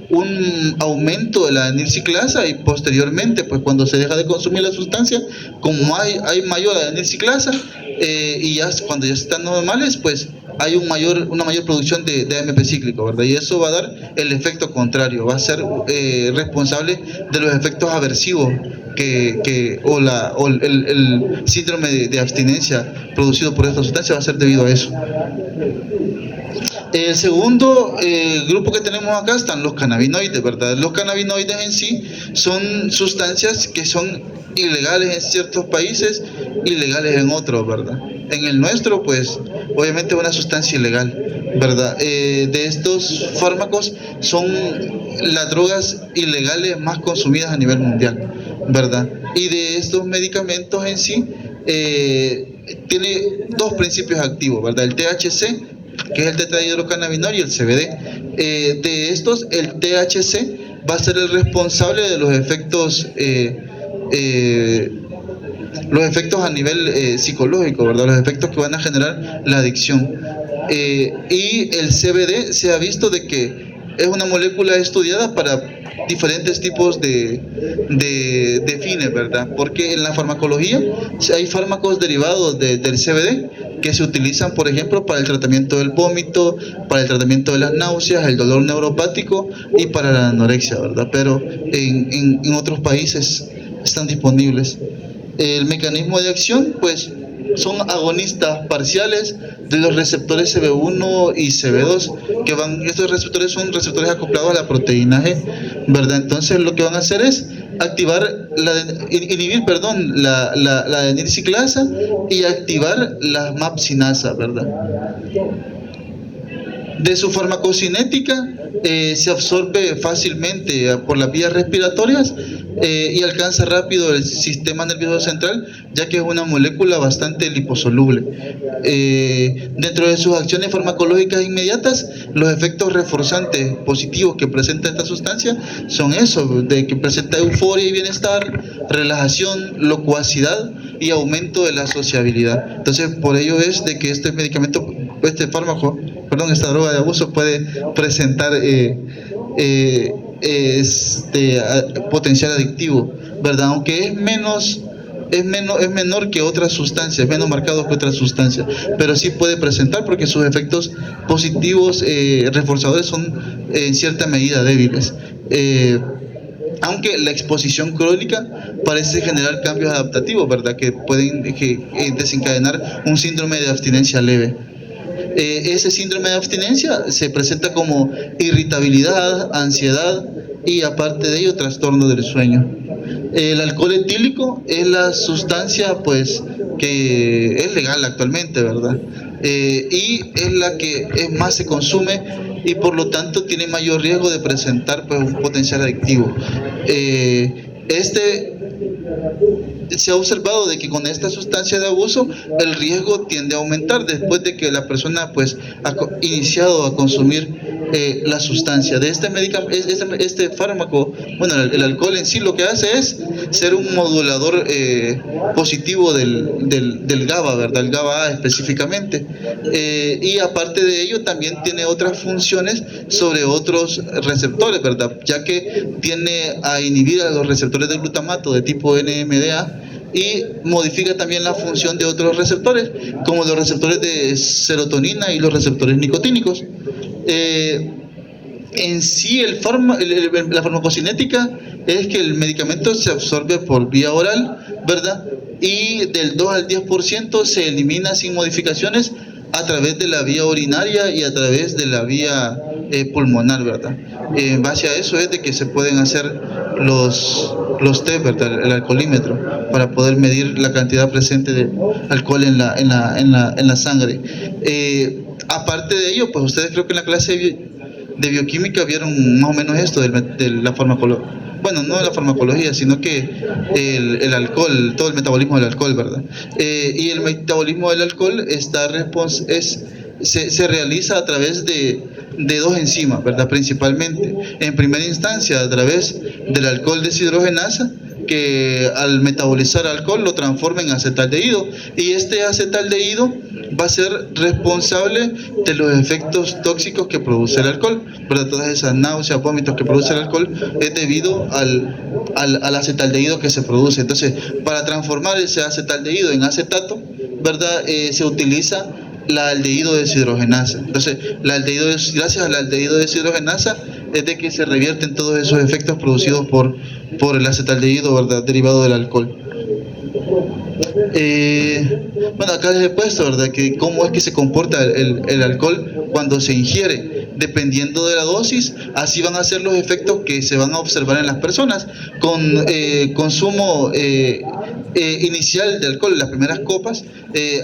un aumento de la adenilciclasa, y posteriormente, pues cuando se deja de consumir la sustancia, como hay mayor adenilciclasa, y ya cuando ya están normales, pues hay una mayor producción de AMP cíclico, ¿verdad? Y eso va a dar el efecto contrario, va a ser responsable de los efectos aversivos o el síndrome de abstinencia producido por esta sustancia va a ser debido a eso. El segundo grupo que tenemos acá están los cannabinoides, ¿verdad? Los cannabinoides en sí son sustancias que son ilegales en ciertos países, ilegales en otros, ¿verdad? En el nuestro, pues, obviamente es una sustancia ilegal, ¿verdad? De estos fármacos son las drogas ilegales más consumidas a nivel mundial, ¿verdad? Y de estos medicamentos en sí, tiene dos principios activos, ¿verdad? El THC, que es el tetrahidrocannabinol, y el CBD. De estos, el THC va a ser el responsable de los efectos a nivel psicológico, ¿verdad? Los efectos que van a generar la adicción. Y el CBD se ha visto de que es una molécula estudiada para diferentes tipos de fines, ¿verdad? Porque en la farmacología hay fármacos derivados del CBD que se utilizan, por ejemplo, para el tratamiento del vómito, para el tratamiento de las náuseas, el dolor neuropático y para la anorexia, ¿verdad? Pero en otros países están disponibles. El mecanismo de acción, pues, son agonistas parciales de los receptores CB1 y CB2, estos receptores son receptores acoplados a la proteína G, ¿verdad? Entonces lo que van a hacer es inhibir la adenilciclasa y activar la MAP-cinasa, ¿verdad? De su farmacocinética, se absorbe fácilmente por las vías respiratorias y alcanza rápido el sistema nervioso central, ya que es una molécula bastante liposoluble. Dentro de sus acciones farmacológicas inmediatas, los efectos reforzantes positivos que presenta esta sustancia son eso, de que presenta euforia y bienestar, relajación, locuacidad y aumento de la sociabilidad. Entonces, por ello es de que esta droga de abuso puede presentar potencial adictivo, ¿verdad? Aunque es menor que otras sustancias, es menos marcado que otras sustancias, pero sí puede presentar porque sus efectos positivos reforzadores son en cierta medida débiles. Aunque la exposición crónica parece generar cambios adaptativos, ¿verdad? Que pueden desencadenar un síndrome de abstinencia leve. Ese síndrome de abstinencia se presenta como irritabilidad, ansiedad y, aparte de ello, trastorno del sueño. El alcohol etílico es la sustancia, pues, que es legal actualmente, ¿verdad? Y es la que más se consume y por lo tanto tiene mayor riesgo de presentar, pues, un potencial adictivo. Se ha observado de que con esta sustancia de abuso el riesgo tiende a aumentar después de que la persona, pues, ha iniciado a consumir la sustancia. De este fármaco, bueno, el alcohol en sí lo que hace es ser un modulador positivo del GABA, ¿verdad? El GABA A específicamente. Y aparte de ello también tiene otras funciones sobre otros receptores, ¿verdad? Ya que tiene a inhibir a los receptores de glutamato de tipo NMDA y modifica también la función de otros receptores, como los receptores de serotonina y los receptores nicotínicos. En sí, la farmacocinética es que el medicamento se absorbe por vía oral, ¿verdad? Y del 2 al 10% se elimina sin modificaciones a través de la vía urinaria y a través de la vía pulmonar, ¿verdad? En base a eso es de que se pueden hacer los test, ¿verdad? El alcoholímetro, para poder medir la cantidad presente de alcohol en la sangre. Aparte de ello, pues ustedes creo que en la clase de bioquímica vieron más o menos esto de la farmacología. Bueno, no la farmacología, sino que el alcohol, todo el metabolismo del alcohol, ¿verdad? Y el metabolismo del alcohol se realiza a través de dos enzimas, ¿verdad? Principalmente. En primera instancia, a través del alcohol deshidrogenasa, que al metabolizar alcohol lo transforma en acetaldehído, y este acetaldehído va a ser responsable de los efectos tóxicos que produce el alcohol, ¿verdad? Todas esas náuseas, vómitos que produce el alcohol es debido al acetaldehído que se produce. Entonces, para transformar ese acetaldehído en acetato, ¿verdad? Se utiliza la aldehído deshidrogenasa. Entonces, gracias a la aldehído deshidrogenasa es de que se revierten todos esos efectos producidos por el acetaldehído, ¿verdad? Derivado del alcohol. Bueno, acá les he puesto, ¿verdad?, que cómo es que se comporta el alcohol cuando se ingiere. Dependiendo de la dosis, así van a ser los efectos que se van a observar en las personas. Con consumo inicial de alcohol en las primeras copas,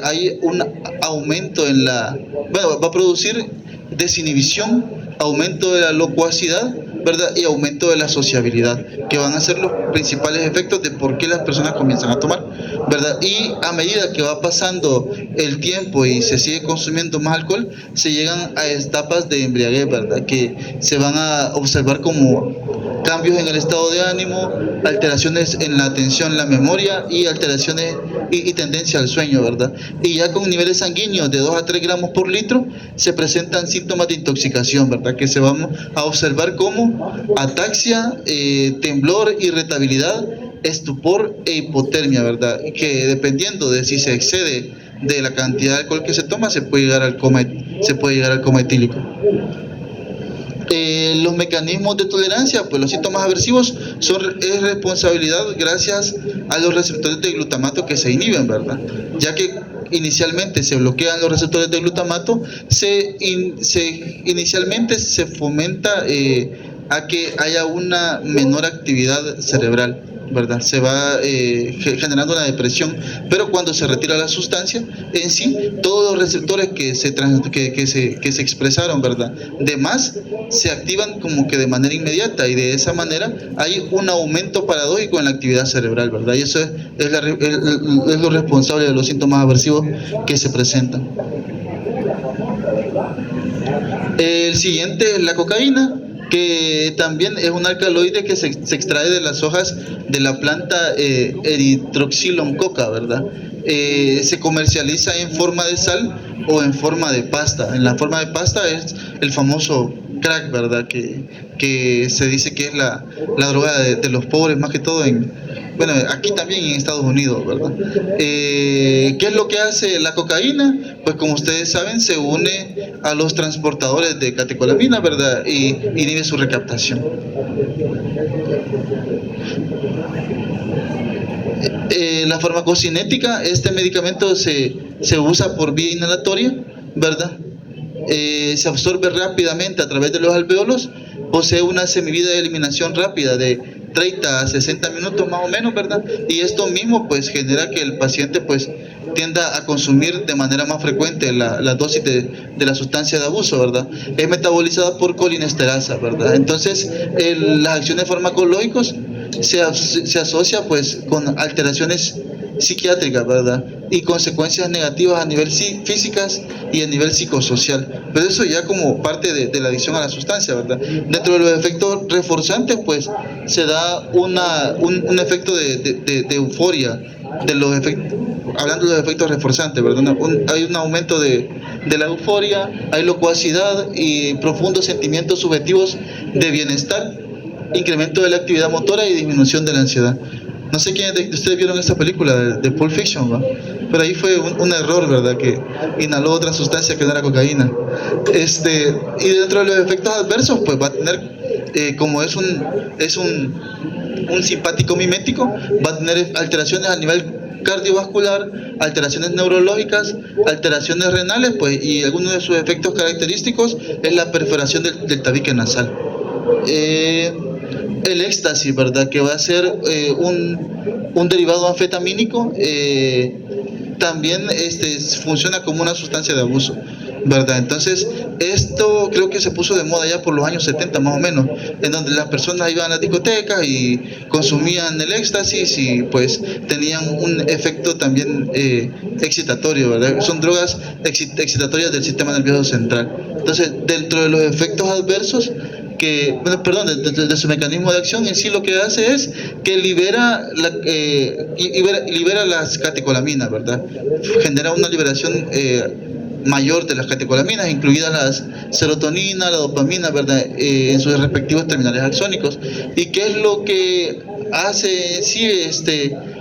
hay un aumento va a producir desinhibición, aumento de la locuacidad, ¿verdad? Y aumento de la sociabilidad, que van a ser los principales efectos de por qué las personas comienzan a tomar, ¿verdad? Y a medida que va pasando el tiempo y se sigue consumiendo más alcohol, se llegan a etapas de embriaguez, ¿verdad? Que se van a observar como cambios en el estado de ánimo, alteraciones en la atención, la memoria y alteraciones y tendencia al sueño, ¿verdad? Y ya con niveles sanguíneos de 2 a 3 gramos por litro se presentan síntomas de intoxicación, ¿verdad? Que se van a observar como ataxia, temblor, irritabilidad, estupor e hipotermia, ¿verdad? Que dependiendo de si se excede de la cantidad de alcohol que se toma, se puede llegar al coma etílico. Los mecanismos de tolerancia, pues los síntomas aversivos es responsabilidad gracias a los receptores de glutamato que se inhiben, ¿verdad? Ya que inicialmente se bloquean los receptores de glutamato, inicialmente se fomenta a que haya una menor actividad cerebral, ¿verdad? Se va generando una depresión, pero cuando se retira la sustancia, en sí, todos los receptores que se expresaron, ¿verdad?, de más, se activan como que de manera inmediata, y de esa manera hay un aumento paradójico en la actividad cerebral, ¿verdad? Y eso es lo responsable de los síntomas aversivos que se presentan. El siguiente es la cocaína, que también es un alcaloide que se extrae de las hojas de la planta Erythrochyllum coca, ¿verdad? Se comercializa en forma de sal o en forma de pasta. En la forma de pasta es el famoso crack, ¿verdad? Que se dice que es la droga de los pobres, más que todo bueno, aquí también en Estados Unidos, ¿verdad? ¿Qué es lo que hace la cocaína? Pues como ustedes saben, se une a los transportadores de catecolamina, ¿verdad? Y inhibe su recaptación. La farmacocinética, este medicamento se usa por vía inhalatoria, ¿verdad? Se absorbe rápidamente a través de los alvéolos, posee una semivida de eliminación rápida de 30 a 60 minutos más o menos, ¿verdad? Y esto mismo pues genera que el paciente pues tienda a consumir de manera más frecuente la dosis de la sustancia de abuso, ¿verdad? Es metabolizada por colinesterasa, ¿verdad? Entonces las acciones farmacológicas se asocia pues con alteraciones psiquiátricas, ¿verdad? y consecuencias negativas a nivel físicas y a nivel psicosocial. Pero eso ya como parte de la adicción a la sustancia, ¿verdad? Dentro de los efectos reforzantes, pues se da un efecto de euforia, de los efectos, hablando de los efectos reforzantes, ¿verdad? Hay un aumento de la euforia, hay locuacidad y profundos sentimientos subjetivos de bienestar, incremento de la actividad motora y disminución de la ansiedad. No sé quiénes de ustedes vieron esta película de Pulp Fiction, ¿va? Pero ahí fue un error, ¿verdad? Que inhaló otra sustancia que no era cocaína. Y dentro de los efectos adversos, pues va a tener, como es un simpático mimético, va a tener alteraciones a nivel cardiovascular, alteraciones neurológicas, alteraciones renales, pues, y algunos de sus efectos característicos es la perforación del tabique nasal. El éxtasis, ¿verdad? Que va a ser un derivado anfetamínico, también funciona como una sustancia de abuso, ¿verdad? Entonces, esto creo que se puso de moda ya por los años 70 más o menos, en donde las personas iban a las discotecas y consumían el éxtasis y pues tenían un efecto también excitatorio, ¿verdad? Son drogas excitatorias del sistema nervioso central. Entonces, dentro de los efectos adversos, de su mecanismo de acción en sí, lo que hace es que libera las catecolaminas, ¿verdad? Genera una liberación mayor de las catecolaminas, incluidas las serotonina, la dopamina, ¿verdad? En sus respectivos terminales axónicos. ¿Y qué es lo que hace en sí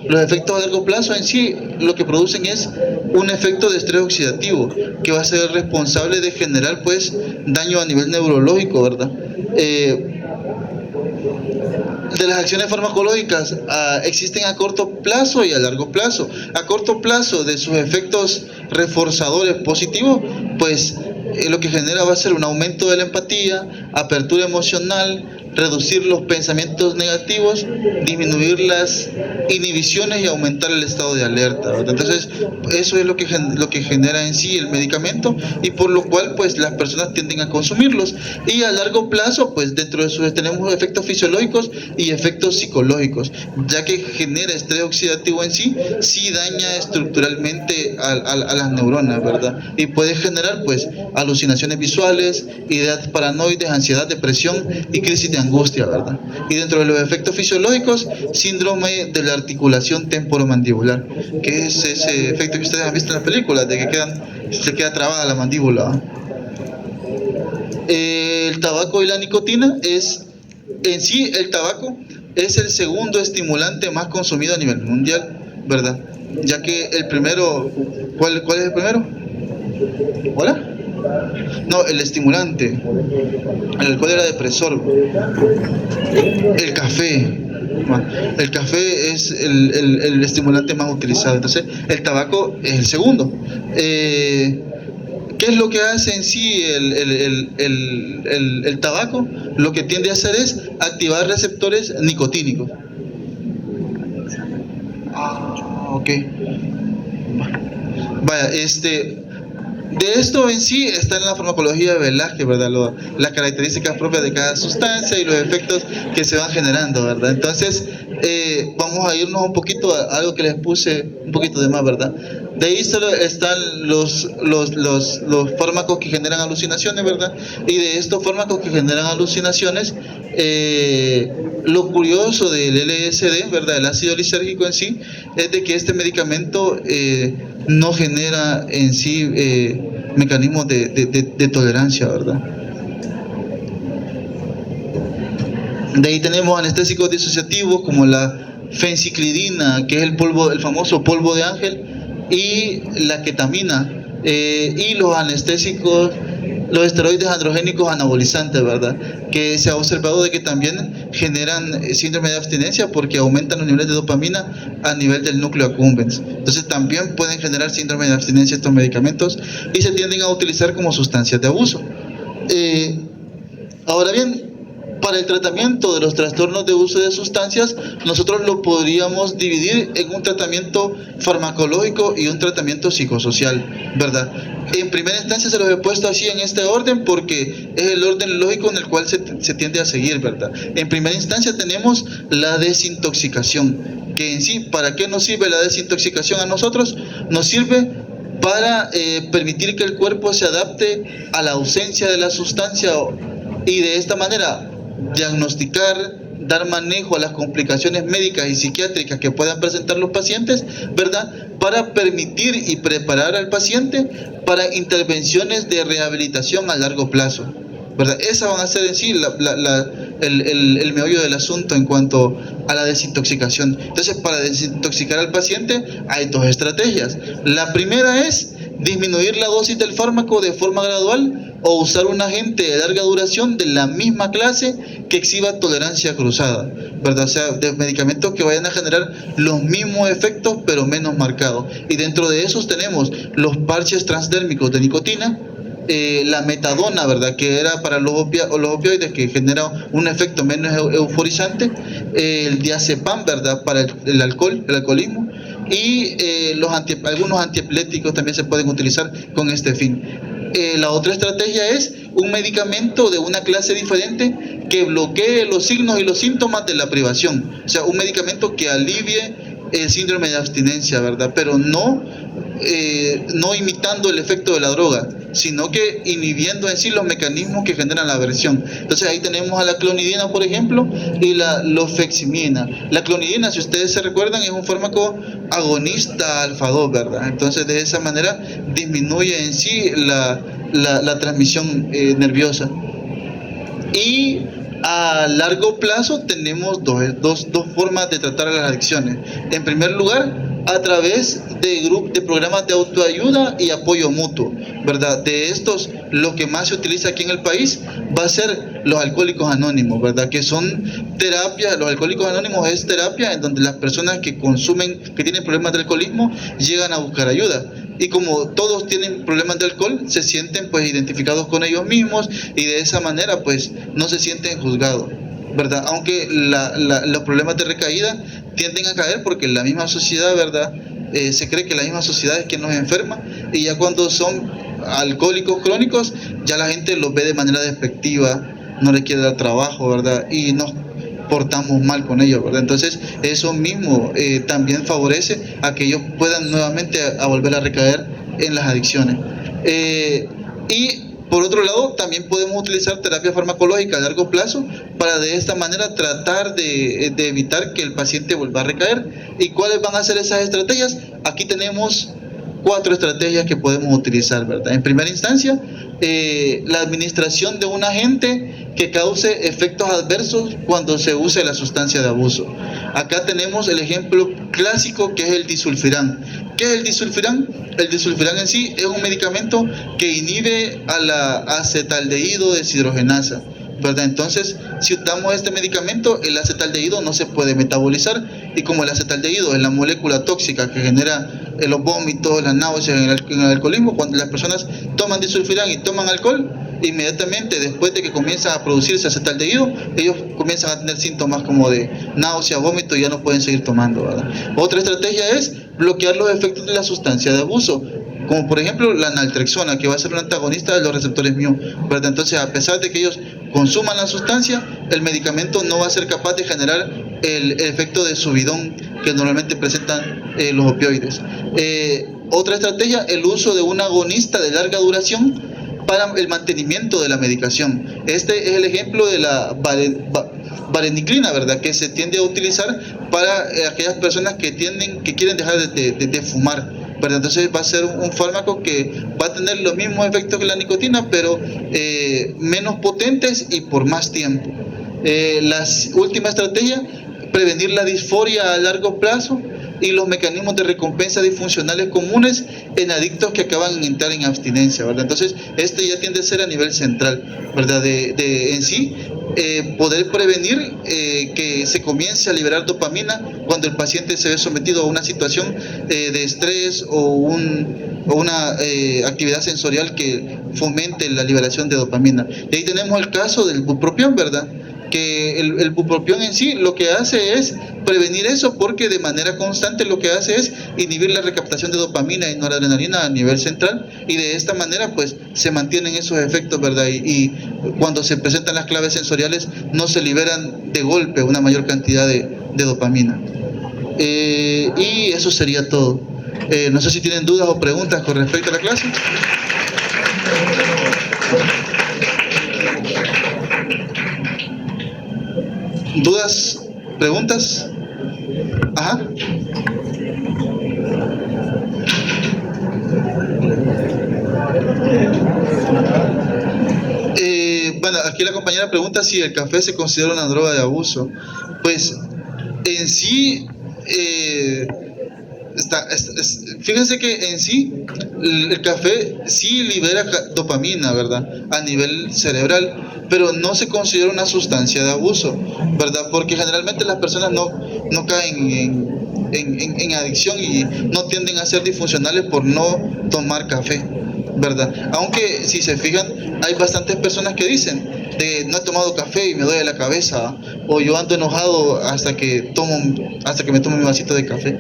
los efectos a largo plazo? En sí lo que producen es un efecto de estrés oxidativo que va a ser responsable de generar pues daño a nivel neurológico, ¿verdad? De las acciones farmacológicas existen a corto plazo y a largo plazo. A corto plazo, de sus efectos reforzadores positivos, pues lo que genera va a ser un aumento de la empatía, apertura emocional, reducir los pensamientos negativos, disminuir las inhibiciones y aumentar el estado de alerta, ¿verdad? Entonces, eso es lo que genera en sí el medicamento y por lo cual pues las personas tienden a consumirlos. Y a largo plazo, pues dentro de sus tenemos efectos fisiológicos y efectos psicológicos, ya que genera estrés oxidativo en sí, sí daña estructuralmente a las neuronas, ¿verdad? Y puede generar pues alucinaciones visuales, ideas paranoides, ansiedad, depresión y crisis de angustia, ¿verdad? Y dentro de los efectos fisiológicos, síndrome de la articulación temporomandibular, que es ese efecto que ustedes han visto en las películas, de que se queda trabada la mandíbula. El tabaco y la nicotina en sí, el tabaco es el segundo estimulante más consumido a nivel mundial, ¿verdad? Ya que el primero, ¿cuál es el primero? ¿Hola? No, el estimulante. El alcohol era depresor. El café. El café es el estimulante más utilizado. Entonces, el tabaco es el segundo. ¿Qué es lo que hace en sí el tabaco? Lo que tiende a hacer es activar receptores nicotínicos. Ok. Vaya, de esto en sí está en la farmacología de Velázquez, ¿verdad? Las características propias de cada sustancia y los efectos que se van generando, ¿verdad? Entonces, vamos a irnos un poquito a algo que les puse un poquito de más, ¿verdad? De ahí solo están los fármacos que generan alucinaciones, ¿verdad? Y de estos fármacos que generan alucinaciones, lo curioso del LSD, ¿verdad? El ácido lisérgico en sí, es de que este medicamento no genera en sí mecanismos de tolerancia, ¿verdad? De ahí tenemos anestésicos disociativos como la fenciclidina, que es el famoso polvo de ángel, y la ketamina, y los anestésicos, los esteroides androgénicos anabolizantes, ¿verdad? Que se ha observado de que también generan síndrome de abstinencia porque aumentan los niveles de dopamina a nivel del núcleo accumbens. Entonces también pueden generar síndrome de abstinencia estos medicamentos y se tienden a utilizar como sustancias de abuso. Ahora bien, para el tratamiento de los trastornos de uso de sustancias, nosotros lo podríamos dividir en un tratamiento farmacológico y un tratamiento psicosocial, ¿verdad? En primera instancia se los he puesto así en este orden porque es el orden lógico en el cual se tiende a seguir, ¿verdad? En primera instancia tenemos la desintoxicación, que en sí, ¿para qué nos sirve la desintoxicación a nosotros? Nos sirve para permitir que el cuerpo se adapte a la ausencia de la sustancia y de esta manera diagnosticar, dar manejo a las complicaciones médicas y psiquiátricas que puedan presentar los pacientes, ¿verdad? Para permitir y preparar al paciente para intervenciones de rehabilitación a largo plazo, ¿verdad? Esas van a ser en sí el meollo del asunto en cuanto a la desintoxicación. Entonces, para desintoxicar al paciente hay dos estrategias. La primera es disminuir la dosis del fármaco de forma gradual o usar un agente de larga duración de la misma clase que exhiba tolerancia cruzada, ¿verdad? O sea, de medicamentos que vayan a generar los mismos efectos pero menos marcados. Y dentro de esos tenemos los parches transdérmicos de nicotina, la metadona, ¿verdad?, que era para los opioides, que genera un efecto menos euforizante, el diazepam, ¿verdad?, para el alcoholismo, y algunos antiepilépticos también se pueden utilizar con este fin. La otra estrategia es un medicamento de una clase diferente que bloquee los signos y los síntomas de la privación, o sea, un medicamento que alivie el síndrome de abstinencia, ¿verdad?, pero no imitando el efecto de la droga, sino que inhibiendo en sí los mecanismos que generan la aversión. Entonces ahí tenemos a la clonidina, por ejemplo, y la lofeximina. La clonidina, si ustedes se recuerdan, es un fármaco agonista alfa-2, ¿verdad? Entonces de esa manera disminuye en sí la transmisión nerviosa. Y a largo plazo tenemos dos formas de tratar las adicciones. En primer lugar, a través de programas de autoayuda y apoyo mutuo, ¿verdad? De estos, lo que más se utiliza aquí en el país va a ser los alcohólicos anónimos, ¿verdad? Que son terapias. Los alcohólicos anónimos es terapia en donde las personas que tienen problemas de alcoholismo llegan a buscar ayuda. Y como todos tienen problemas de alcohol, se sienten pues identificados con ellos mismos y de esa manera pues no se sienten juzgados, ¿verdad? Aunque los problemas de recaída tienden a caer porque la misma sociedad, ¿verdad? Se cree que la misma sociedad es quien nos enferma, y ya cuando son alcohólicos crónicos ya la gente los ve de manera despectiva, no les quiere dar trabajo, ¿verdad? Y nos portamos mal con ellos, ¿verdad? Entonces eso mismo también favorece a que ellos puedan nuevamente a volver a recaer en las adicciones. Y por otro lado, también podemos utilizar terapia farmacológica a largo plazo para de esta manera tratar de evitar que el paciente vuelva a recaer. ¿Y cuáles van a ser esas estrategias? Aquí tenemos 4 estrategias que podemos utilizar, ¿verdad? En primera instancia, la administración de un agente que cause efectos adversos cuando se use la sustancia de abuso. Acá tenemos el ejemplo clásico, que es el disulfiram. ¿Qué es el disulfiram? El disulfiram en sí es un medicamento que inhibe a la acetaldehído deshidrogenasa, ¿verdad? Entonces, si usamos este medicamento, el acetaldehído no se puede metabolizar, y como el acetaldehído es la molécula tóxica que genera los vómitos, las náuseas en el alcoholismo, cuando las personas toman disulfiram y toman alcohol, inmediatamente después de que comienza a producirse acetaldehído, ellos comienzan a tener síntomas como de náusea, vómito, y ya no pueden seguir tomando, ¿verdad? Otra estrategia es bloquear los efectos de la sustancia de abuso, como por ejemplo la naltrexona, que va a ser un antagonista de los receptores mu, ¿verdad? Entonces, a pesar de que ellos consuman la sustancia, el medicamento no va a ser capaz de generar el efecto de subidón que normalmente presentan los opioides. Otra estrategia, el uso de un agonista de larga duración para el mantenimiento de la medicación. Este es el ejemplo de la vareniclina, ¿verdad?, que se tiende a utilizar para aquellas personas que quieren dejar de fumar, ¿verdad? Entonces va a ser un fármaco que va a tener los mismos efectos que la nicotina, pero menos potentes y por más tiempo. La última estrategia, prevenir la disforia a largo plazo y los mecanismos de recompensa disfuncionales comunes en adictos que acaban en entrar en abstinencia, ¿verdad? Entonces, este ya tiende a ser a nivel central, ¿verdad? En sí, poder prevenir que se comience a liberar dopamina cuando el paciente se ve sometido a una situación de estrés o una actividad sensorial que fomente la liberación de dopamina. Y ahí tenemos el caso del bupropión, ¿verdad? Que el bupropión en sí lo que hace es prevenir eso, porque de manera constante lo que hace es inhibir la recaptación de dopamina y noradrenalina a nivel central, y de esta manera pues se mantienen esos efectos, ¿verdad? Y cuando se presentan las claves sensoriales no se liberan de golpe una mayor cantidad de dopamina. Y eso sería todo. No sé si tienen dudas o preguntas con respecto a la clase. ¿Dudas? ¿Preguntas? Ajá. Bueno, aquí la compañera pregunta si el café se considera una droga de abuso. Pues en sí, fíjense que en sí el café sí libera dopamina, ¿verdad? A nivel cerebral, pero no se considera una sustancia de abuso, ¿verdad? Porque generalmente las personas no caen en adicción y no tienden a ser disfuncionales por no tomar café, ¿verdad? Aunque si se fijan, hay bastantes personas que dicen de no he tomado café y me duele la cabeza, o yo ando enojado hasta que me tomo mi vasito de café.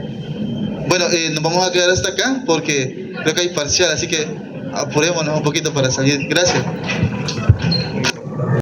Bueno, nos vamos a quedar hasta acá porque creo que hay parcial, así que apurémonos un poquito para salir. Gracias.